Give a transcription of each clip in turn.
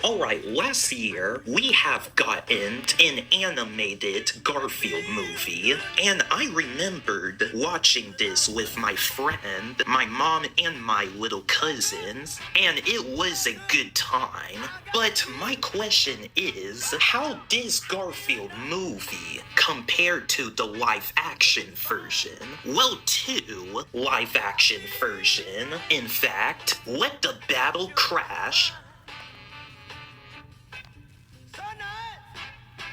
Alright, last year we have gotten an animated Garfield movie, and I remembered watching this with my friend, my mom, and my little cousins, and it was a good time. But my question is, how does Garfield movie compare to the live-action version? Well, to live-action version. In fact, let the battle crash.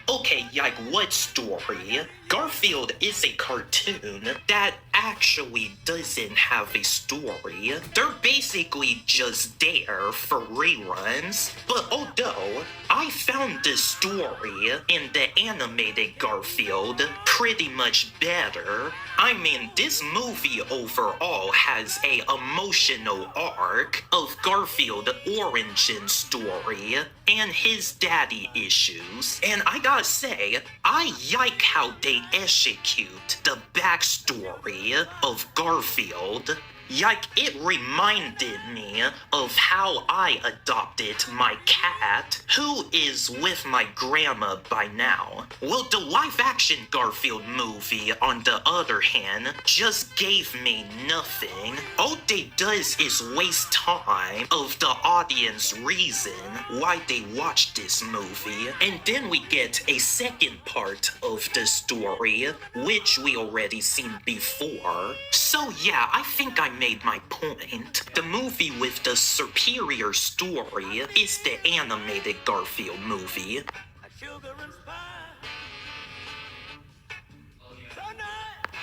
Okay, like what story? Garfield is a cartoon that actually doesn't have a story. They're basically just there for reruns. But although I found the story in the animated Garfield pretty much better, I mean, this movie overall has a emotional arc of Garfield origin story and his daddy issues. And I gotta say, I like how they execute the backstory of Garfield. Like, it reminded me of how I adopted my cat, who is with my grandma by now. Well, the live-action Garfield movie, on the other hand, just gave me nothing. All they does is waste time of the audience reason why they watch this movie. And then we get a second part of the story, which we already seen before. So yeah, I think I made my point. The movie with the superior story is the animated Garfield movie.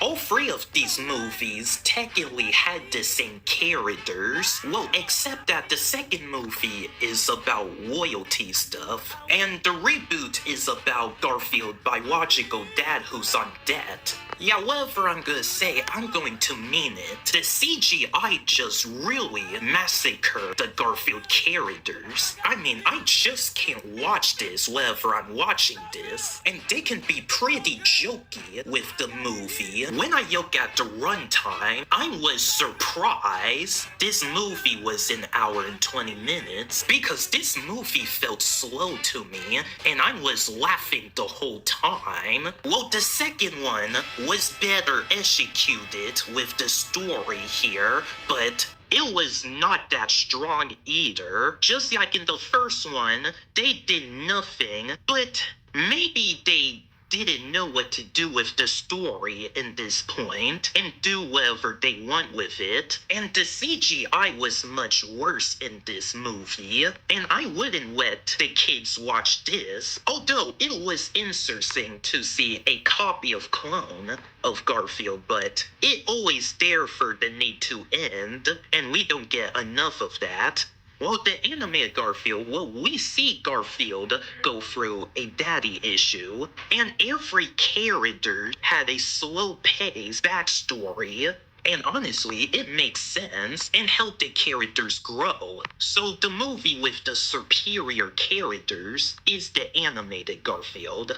All three of these movies technically had the same characters, well, except that the second movie is about loyalty stuff, and the reboot is about Garfield's biological dad who's on debt. Yeah, whatever I'm gonna say, I'm going to mean it. The CGI just really massacred the Garfield characters. I mean, I just can't watch this whenever I'm watching this, and they can be pretty jokey with the movie. When I look at the runtime, I was surprised this movie was an hour and 20 minutes, because this movie felt slow to me, and I was laughing the whole time. Well, the second one was better executed with the story here, but it was not that strong either. Just like in the first one, they did nothing, but maybe they didn't know what to do with the story in this point and do whatever they want with it. And the CGI was much worse in this movie, and I wouldn't let the kids watch this, although it was interesting to see a copy of clone of Garfield, but it always there for the need to end, and we don't get enough of that. Well, the animated Garfield, well, we see Garfield go through a daddy issue, and every character had a slow-paced backstory, and honestly, it makes sense and helped the characters grow. So the movie with the superior characters is the animated Garfield.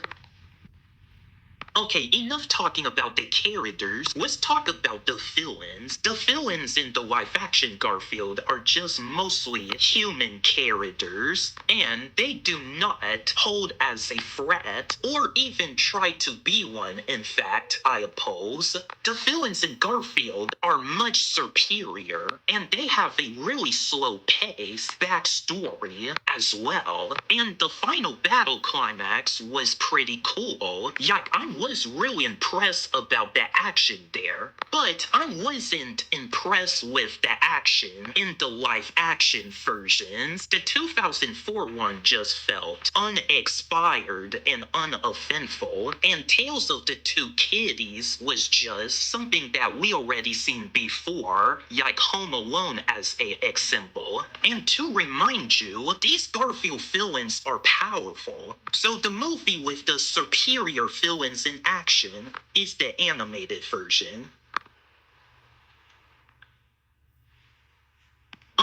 Okay, enough talking about the characters. Let's talk about the villains. The villains in the live-action Garfield are just mostly human characters, and they do not hold as a threat or even try to be one, in fact, I oppose. The villains in Garfield are much superior, and they have a really slow-paced backstory as well. And the final battle climax was pretty cool. Like, I was really impressed about the action there, but I wasn't impressed with the action in the live action versions. The 2004 one just felt unexpired and uneventful, and Tales of the Two Kitties was just something that we already seen before, like Home Alone as a example. And to remind you, these Garfield villains are powerful, so the movie with the superior villains in action is the animated version.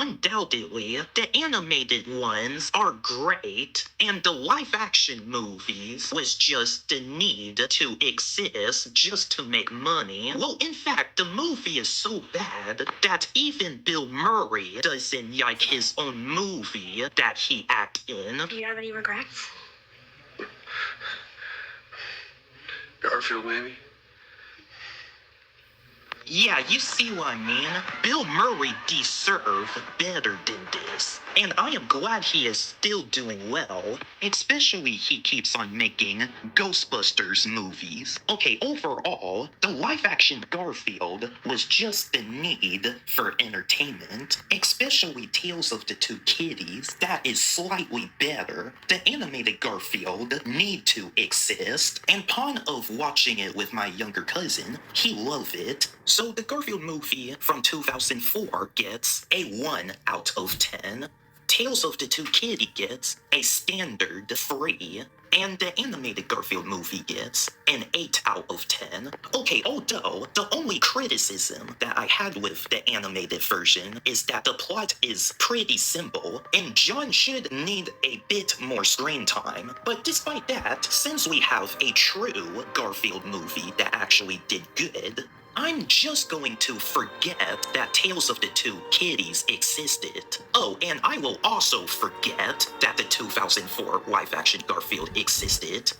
Undoubtedly, the animated ones are great, and the live-action movies was just the need to exist just to make money. Well, in fact, the movie is so bad that even Bill Murray doesn't like his own movie that he acted in. Do you have any regrets? Garfield, maybe? Yeah, you see what I mean? Bill Murray deserved better than this. And I am glad he is still doing well. Especially he keeps on making Ghostbusters movies. Okay, overall, the live-action Garfield was just the need for entertainment. Especially Tales of the Two Kitties, that is slightly better. The animated Garfield need to exist. And upon of watching it with my younger cousin, he loved it. So the Garfield movie from 2004 gets a 1 out of 10. Tales of the Two Kitty gets a standard 3. And the animated Garfield movie gets an 8 out of 10. Okay, although the only criticism that I had with the animated version is that the plot is pretty simple and John should need a bit more screen time. But despite that, since we have a true Garfield movie that actually did good, I'm just going to forget that Tales of the Two Kitties existed. Oh, and I will also forget that the 2004 live-action Garfield existed.